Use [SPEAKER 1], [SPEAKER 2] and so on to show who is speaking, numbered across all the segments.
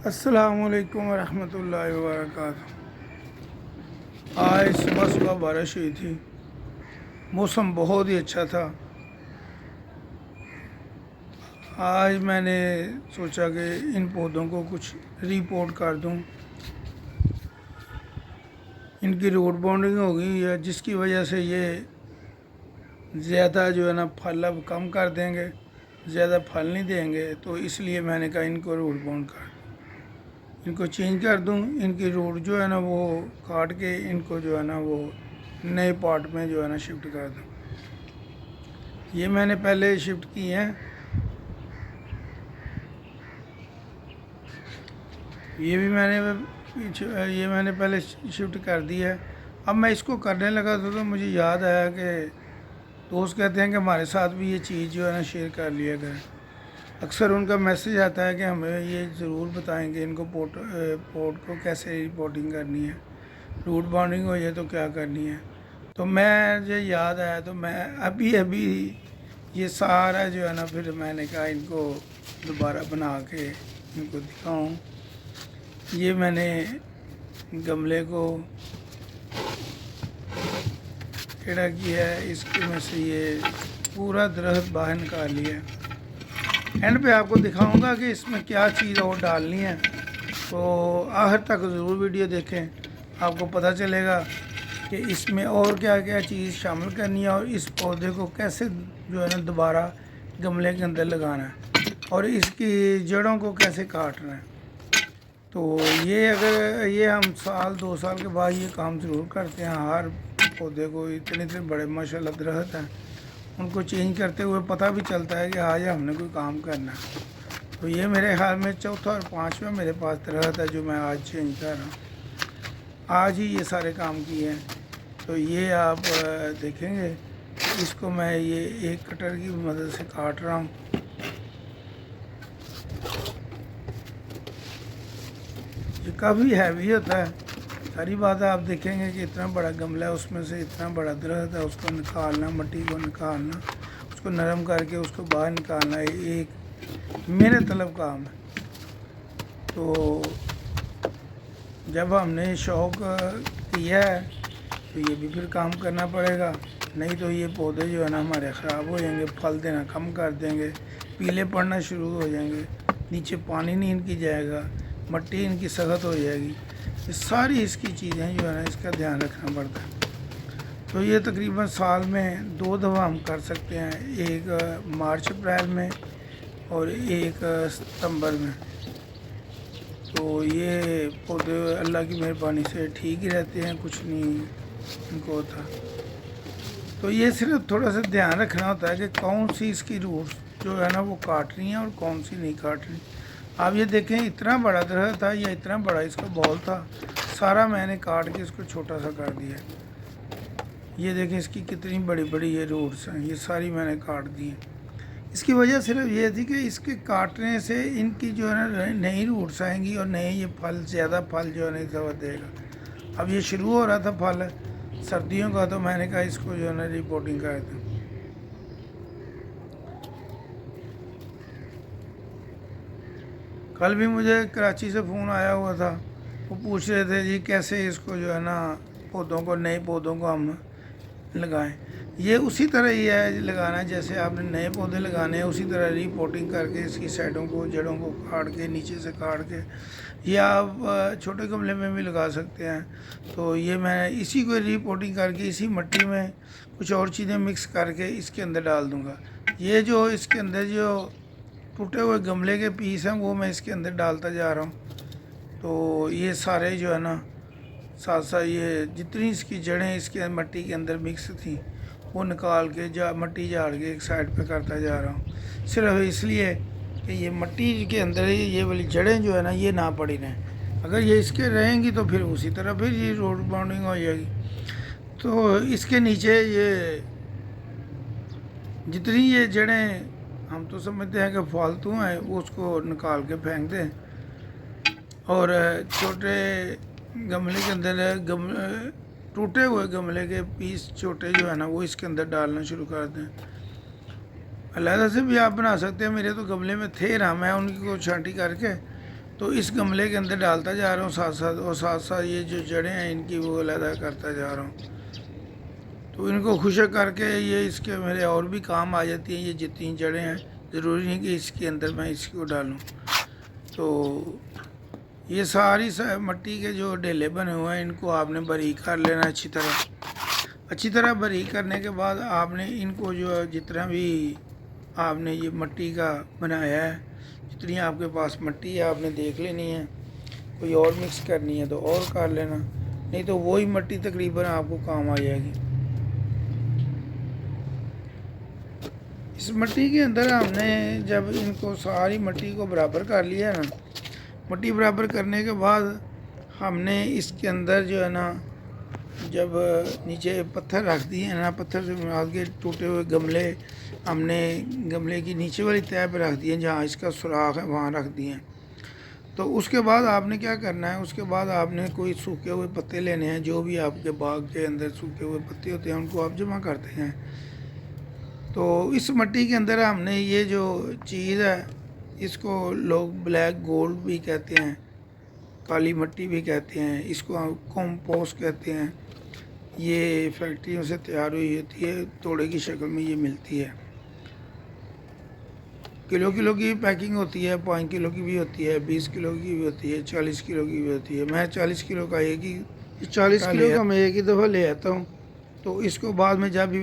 [SPEAKER 1] السلام علیکم ورحمۃ اللہ وبرکاتہ۔ آج صبح صبح بارش ہوئی تھی، موسم بہت ہی اچھا تھا۔ آج میں نے سوچا کہ ان پودوں کو کچھ رپورٹ کر دوں۔ ان کی روٹ باؤنڈنگ ہوگی یا جس کی وجہ سے یہ زیادہ جو ہے نا پھل اب کم کر دیں گے، زیادہ پھل نہیں دیں گے، تو اس لیے میں نے کہا ان کو روٹ باؤنڈ کر دوں، ان کو چینج کر دوں۔ ان کی روٹ جو ہے نا وہ کاٹ کے ان کو جو ہے نا وہ نئے پاٹ میں جو ہے نا شفٹ کر دوں۔ یہ میں نے پہلے شفٹ کی ہیں، یہ میں نے پہلے شفٹ کر دی ہے۔ اب میں اس کو کرنے لگا تھا تو مجھے یاد آیا کہ دوست کہتے ہیں کہ ہمارے ساتھ بھی یہ چیز جو ہے نا شیئر کر لیا کریں۔ اکثر ان کا میسیج آتا ہے کہ ہمیں یہ ضرور بتائیں کہ ان کو پوٹ کو کیسے رپورٹنگ کرنی ہے، روٹ باؤنڈنگ ہو جائے تو کیا کرنی ہے۔ تو مجھے یاد آیا تو میں ابھی یہ سارا جو ہے نا پھر میں نے کہا ان کو دوبارہ بنا کے ان کو دکھاؤں۔ یہ میں نے گملے کو ٹیڑھا کیا ہے، اس کے میں سے یہ پورا درخت باہر نکال لیا ہے۔ اینڈ پہ آپ کو دکھاؤں گا کہ اس میں کیا چیز اور ڈالنی ہے، تو آخر تک ضرور ویڈیو دیکھیں، آپ کو پتہ چلے گا کہ اس میں اور کیا کیا چیز شامل کرنی ہے اور اس پودے کو کیسے جو ہے نا دوبارہ گملے کے اندر لگانا ہے اور اس کی جڑوں کو کیسے کاٹنا ہے۔ تو یہ اگر ہم سال 2 سال کے بعد یہ کام ضرور کرتے ہیں۔ ہر پودے کو اتنے بڑے ماشاءاللہ درخت ہیں، ان کو چینج کرتے ہوئے پتہ بھی چلتا ہے کہ آج ہم نے کوئی کام کرنا ہے۔ تو یہ میرے خیال میں چوتھا اور پانچواں میرے پاس درخت ہے جو میں آج چینج کر رہا ہوں۔ آج ہی یہ سارے کام کیے ہیں۔ تو یہ آپ دیکھیں گے، اس کو میں یہ ایک کٹر کی مدد سے کاٹ رہا ہوں۔ یہ کافی ہیوی ہوتا ہے، ساری بات ہے۔ آپ دیکھیں گے کہ اتنا بڑا گملہ ہے، اس میں سے اتنا بڑا درخت ہے، اس کو نکالنا، مٹی کو نکالنا، اس کو نرم کر کے اس کو باہر نکالنا ایک محنت طلب کام ہے۔ تو جب ہم نے شوق کیا ہے تو یہ بھی پھر کام کرنا پڑے گا، نہیں تو یہ پودے جو ہے نا ہمارے خراب ہو جائیں گے، پھل دینا کم کر دیں گے، پیلے پڑنا شروع ہو جائیں گے، نیچے پانی نہیں ان کی جائے گا، مٹی ان کی سخت ہو جائے گی۔ یہ ساری اس کی چیزیں جو ہے نا اس کا دھیان رکھنا پڑتا ہے۔ تو یہ تقریباً سال میں 2 دفعہ ہم کر سکتے ہیں، ایک مارچ اپریل میں اور ایک ستمبر میں۔ تو یہ پودے اللہ کی مہربانی سے ٹھیک ہی رہتے ہیں، کچھ نہیں ان کو ہوتا۔ تو یہ صرف تھوڑا سا دھیان رکھنا ہوتا ہے کہ کون سی اس کی روٹس جو ہے نا وہ کاٹنی ہے اور کون سی نہیں کاٹنی۔ آپ یہ دیکھیں اتنا بڑا درخت تھا یا اتنا بڑا اس کا بول تھا، سارا میں نے کاٹ کے اس کو چھوٹا سا کر دیا۔ یہ دیکھیں اس کی کتنی بڑی بڑی یہ روٹس ہیں، یہ ساری میں نے کاٹ دی ہیں۔ اس کی وجہ صرف یہ تھی کہ اس کے کاٹنے سے ان کی جو ہے نا نئی روٹس آئیں گی اور نئے یہ پھل زیادہ پھل جو ہے نا اس دے گا۔ اب یہ شروع ہو رہا تھا پھل سردیوں کا، تو میں نے کہا اس کو جو ہے نا رپورٹنگ کر دوں۔ کل بھی مجھے کراچی سے فون آیا ہوا تھا، وہ پوچھ رہے تھے جی کیسے اس کو جو ہے نا پودوں کو، نئے پودوں کو ہم لگائیں۔ یہ اسی طرح ہی ہے لگانا جیسے آپ نے نئے پودے لگانے ہیں، اسی طرح رپورٹنگ کر کے اس کی سائڈوں کو، جڑوں کو کاٹ کے، نیچے سے کاٹ کے، یہ آپ چھوٹے گملے میں بھی لگا سکتے ہیں۔ تو یہ میں اسی کو رپورٹنگ کر کے اسی مٹی میں کچھ اور چیزیں مکس کر کے اس کے اندر ڈال دوں گا۔ یہ جو اس کے اندر جو ٹوٹے ہوئے گملے کے پیس ہیں وہ میں اس کے اندر ڈالتا جا رہا ہوں۔ تو یہ سارے جو ہے نا ساتھ ساتھ یہ جتنی اس کی جڑیں اس کے مٹی کے اندر مکس تھیں وہ نکال کے مٹی جھاڑ کے ایک سائڈ پہ کرتا جا رہا ہوں، صرف اس لیے کہ یہ مٹی کے اندر یہ والی جڑیں جو ہے نا یہ نہ پڑی رہیں۔ اگر یہ اس کے رہیں گی تو پھر اسی طرح پھر یہ روٹ باؤنڈنگ ہو جائے گی۔ تو اس کے نیچے یہ جتنی یہ جڑیں ہم تو سمجھتے ہیں کہ فالتو ہیں، وہ اس کو نکال کے پھینک دیں اور چھوٹے گملے کے اندر ٹوٹے ہوئے گملے کے پیس چھوٹے جو ہے نا وہ اس کے اندر ڈالنا شروع کر دیں۔ علیحدہ سے بھی آپ بنا سکتے ہیں، میرے تو گملے میں تھے نا، میں ان کو چھانٹی کر کے تو اس گملے کے اندر ڈالتا جا رہا ہوں ساتھ ساتھ، اور ساتھ ساتھ یہ جو جڑیں ہیں ان کی وہ علیحدہ کرتا جا رہا ہوں۔ تو ان کو خشک کر کے یہ اس کے میرے اور بھی کام آ جاتی ہیں۔ یہ جتنی جڑیں ہیں ضروری نہیں کہ اس کے اندر میں اس کو ڈالوں۔ تو یہ ساری مٹی کے جو ڈھیلے بنے ہوئے ہیں ان کو آپ نے باریک کر لینا اچھی طرح باریک کرنے کے بعد آپ نے ان کو جو جتنا بھی آپ نے یہ مٹی کا بنایا ہے، جتنی آپ کے پاس مٹی ہے آپ نے دیکھ لینی ہے، کوئی اور مکس کرنی ہے تو اور کر لینا، نہیں تو وہی مٹی تقریباً آپ کو کام آ جائے گی۔ اس مٹی کے اندر ہم نے جب ان کو ساری مٹی کو برابر کر لیا نا، مٹی برابر کرنے کے بعد ہم نے اس کے اندر جو ہے نا جب نیچے پتھر رکھ دیے ہیں نا، پتھر سے مراد کے ٹوٹے ہوئے گملے ہم نے گملے کی نیچے والی تہہ پہ رکھ دیے ہیں، جہاں اس کا سوراخ ہے وہاں رکھ دیے ہیں۔ تو اس کے بعد آپ نے کیا کرنا ہے، اس کے بعد آپ نے کوئی سوکھے ہوئے پتے لینے ہیں، جو بھی آپ کے باغ کے اندر سوکھے ہوئے پتے ہوتے ہیں ان کو آپ جمع کرتے ہیں۔ تو اس مٹی کے اندر ہم نے یہ جو چیز ہے اس کو لوگ بلیک گولڈ بھی کہتے ہیں، کالی مٹی بھی کہتے ہیں، اس کو کمپوسٹ کہتے ہیں۔ یہ فیکٹریوں سے تیار ہوئی ہوتی ہے، توڑے کی شکل میں یہ ملتی ہے۔ کلو کی پیکنگ ہوتی ہے، 5 کلو کی بھی ہوتی ہے، 20 کلو کی بھی ہوتی ہے، 40 کلو کی بھی ہوتی ہے۔ میں 40 کلو کا 40 کلو کا میں ایک ہی دفعہ لے آتا ہوں۔ تو اس کو بعد میں جب بھی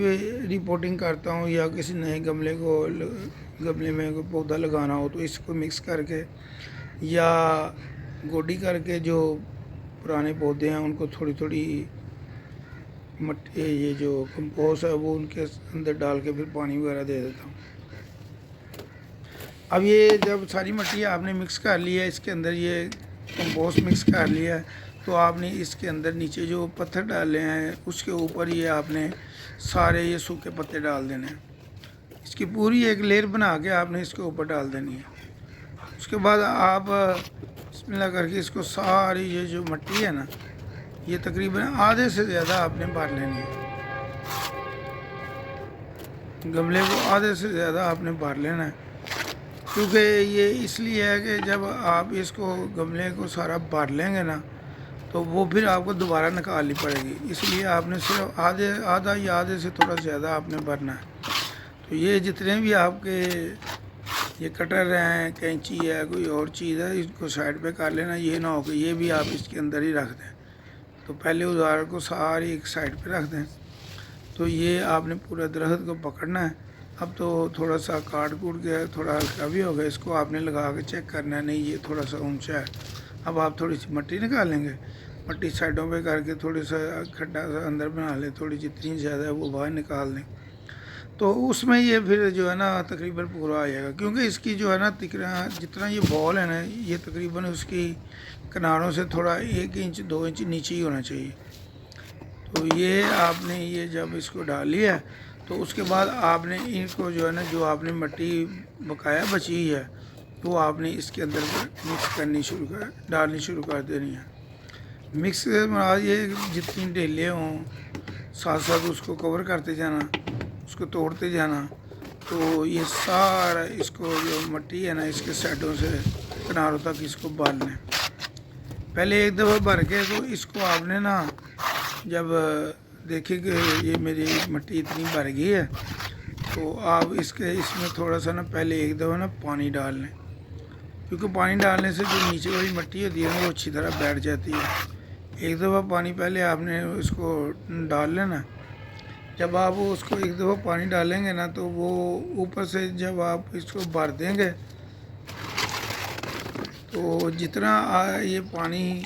[SPEAKER 1] رپورٹنگ کرتا ہوں یا کسی نئے گملے میں کوئی پودا لگانا ہو تو اس کو مکس کر کے یا گوڈی کر کے جو پرانے پودے ہیں ان کو تھوڑی تھوڑی مٹی یہ جو کمپوسٹ ہے وہ ان کے اندر ڈال کے پھر پانی وغیرہ دے دیتا ہوں۔ اب یہ جب ساری مٹی آپ نے مکس کر لی ہے، اس کے اندر یہ کمپوسٹ مکس کر لیا ہے، تو آپ نے اس کے اندر نیچے جو پتھر ڈالے ہیں اس کے اوپر یہ آپ نے سارے یہ سوکھے پتے ڈال دینے ہیں۔ اس کی پوری ایک لیئر بنا کے آپ نے اس کے اوپر ڈال دینی ہے۔ اس کے بعد آپ بسم اللہ کر کے اس کو ساری یہ جو مٹی ہے نا یہ تقریباً آدھے سے زیادہ آپ نے بھر لینی ہے، گملے کو آدھے سے زیادہ آپ نے بھر لینا ہے۔ کیونکہ یہ اس لیے ہے کہ جب آپ اس کو گملے کو سارا بھر لیں گے نا تو وہ پھر آپ کو دوبارہ نکالنی پڑے گی، اس لیے آپ نے صرف آدھا یا آدھے سے تھوڑا زیادہ آپ نے بھرنا ہے۔ تو یہ جتنے بھی آپ کے یہ کٹر ہیں، کینچی ہے، کوئی اور چیز ہے، اس کو سائڈ پہ کر لینا، یہ نہ ہو کہ یہ بھی آپ اس کے اندر ہی رکھ دیں۔ تو پہلے اوزار کو ساری ایک سائڈ پہ رکھ دیں۔ تو یہ آپ نے پورا درخت کو پکڑنا ہے۔ اب تو تھوڑا سا کاٹ کے تھوڑا ہلکا بھی ہوگا، اس کو آپ نے لگا کے چیک کرنا ہے، نہیں یہ تھوڑا سا اونچا ہے۔ اب آپ تھوڑی سی مٹی نکالیں گے، مٹی سائڈوں پہ کر کے تھوڑی سا کھڈا سا اندر بنا لیں، تھوڑی جتنی زیادہ ہے وہ باہر نکال دیں۔ تو اس میں یہ پھر جو ہے نا تقریباً پورا آ جائے گا، کیونکہ اس کی جو ہے نا جتنا یہ بال ہے نا یہ تقریباً اس کی کناروں سے تھوڑا 1 انچ 2 انچ نیچے ہی ہونا چاہیے۔ تو یہ آپ نے یہ جب اس کو ڈال لیا تو اس کے بعد آپ نے ان کو جو ہے نا جو آپ نے مٹی بقایا بچی ہے وہ آپ نے اس کے اندر مکس ڈالنی شروع کر دینی ہے۔ مکس مراد یہ جتنی ڈھیلے ہوں ساتھ ساتھ اس کو کور کرتے جانا، اس کو توڑتے جانا۔ تو یہ سارا اس کو جو مٹی ہے نا اس کے سائڈوں سے کناروں تک اس کو بھر لیں۔ پہلے ایک دفعہ بھر کے تو اس کو آپ نے نا جب دیکھیں کہ یہ میری مٹی اتنی بھر گئی ہے تو آپ اس میں تھوڑا سا نا پہلے ایک دفعہ نا پانی ڈال لیں، کیونکہ پانی ڈالنے سے جو نیچے والی مٹی ہوتی ہے نا وہ اچھی طرح بیٹھ جاتی ہے۔ ایک دفعہ پانی پہلے آپ نے اس کو ڈال لینا۔ جب آپ اس کو ایک دفعہ پانی ڈالیں گے نا تو وہ اوپر سے جب آپ اس کو بھر دیں گے تو جتنا یہ پانی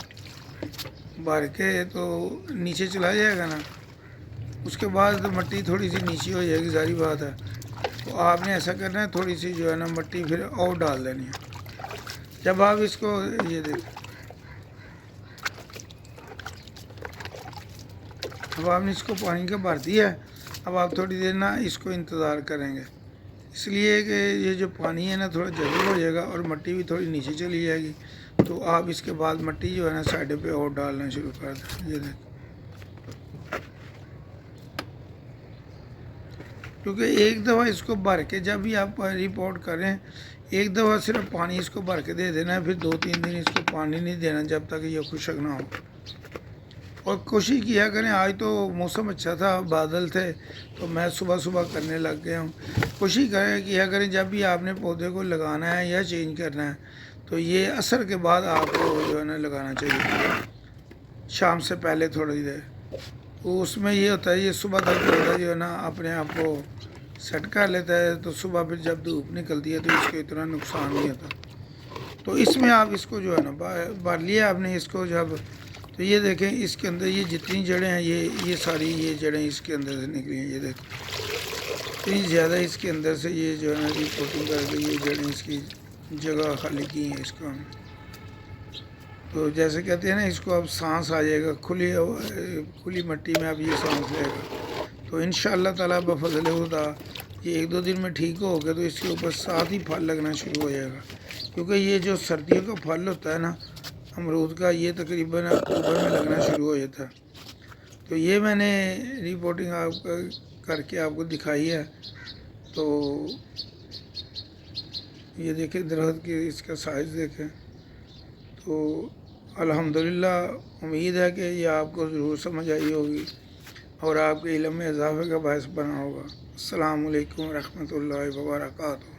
[SPEAKER 1] بھر کے تو نیچے چلا جائے گا نا، اس کے بعد مٹی تھوڑی سی نیچے ہو جائے گی، ظاہری بات ہے۔ تو آپ نے ایسا کرنا ہے تھوڑی سی جو ہے نا مٹی پھر اور ڈال دینی ہے۔ جب آپ اس کو یہ دیکھیں اب آپ نے اس کو پانی کا بھر دیا ہے، اب آپ تھوڑی دیر نا اس کو انتظار کریں گے، اس لیے کہ یہ جو پانی ہے نا تھوڑا جذب ہو جائے گا اور مٹی بھی تھوڑی نیچے چلی جائے گی۔ تو آپ اس کے بعد مٹی جو ہے نا سائڈ پہ اور ڈالنا شروع کر دیں۔ یہ دیکھیں، کیونکہ ایک دفعہ اس کو بھر کے جب بھی آپ رپورٹ کریں ایک دفعہ صرف پانی اس کو بھر کے دے دینا ہے، پھر 2-3 دن اس کو پانی نہیں دینا جب تک یہ خشک نہ ہو۔ اور کوشش کیا کریں، آج تو موسم اچھا تھا، بادل تھے تو میں صبح صبح کرنے لگ گیا ہوں۔ کوشش کیا کریں جب بھی آپ نے پودے کو لگانا ہے یا چینج کرنا ہے تو یہ عصر کے بعد آپ کو جو ہے نا لگانا چاہیے، شام سے پہلے تھوڑی دیر۔ تو اس میں یہ ہوتا ہے، یہ صبح تک پودا جو ہے نا اپنے آپ کو سیٹ کر لیتا ہے، تو صبح پھر جب دھوپ نکلتی ہے تو اس کو اتنا نقصان نہیں ہوتا۔ تو اس میں آپ اس کو جو ہے نا بھر لیا آپ نے اس کو جب، تو یہ دیکھیں اس کے اندر یہ جتنی جڑیں ہیں یہ ساری یہ جڑیں اس کے اندر سے نکلی ہیں، یہ دیکھیں اتنی زیادہ اس کے اندر سے یہ جو ہے نا ریپورٹنگ کر کے یہ جڑیں اس کی جگہ خالی کی ہیں اس کو ہم۔ تو جیسے کہتے ہیں نا اس کو اب سانس آ جائے گا، کھلی مٹی میں اب یہ سانس لے گا، تو انشاءاللہ تعالیٰ بفضل خدا یہ 1-2 دن میں ٹھیک ہو گیا تو اس کے اوپر ساتھ ہی پھل لگنا شروع ہو جائے گا، کیونکہ یہ جو سردیوں کا پھل ہوتا ہے نا امرود کا، یہ تقریباً اکتوبر میں لگنا شروع ہو جاتا ہے۔ تو یہ میں نے رپورٹنگ آپ کر کے آپ کو دکھائی ہے۔ تو یہ دیکھیں درخت کی اس کا سائز دیکھیں، تو الحمدللہ امید ہے کہ یہ آپ کو ضرور سمجھ آئی ہوگی اور آپ کے علم میں اضافے کا باعث بنا ہوگا۔ السلام علیکم ورحمۃ اللہ وبرکاتہ۔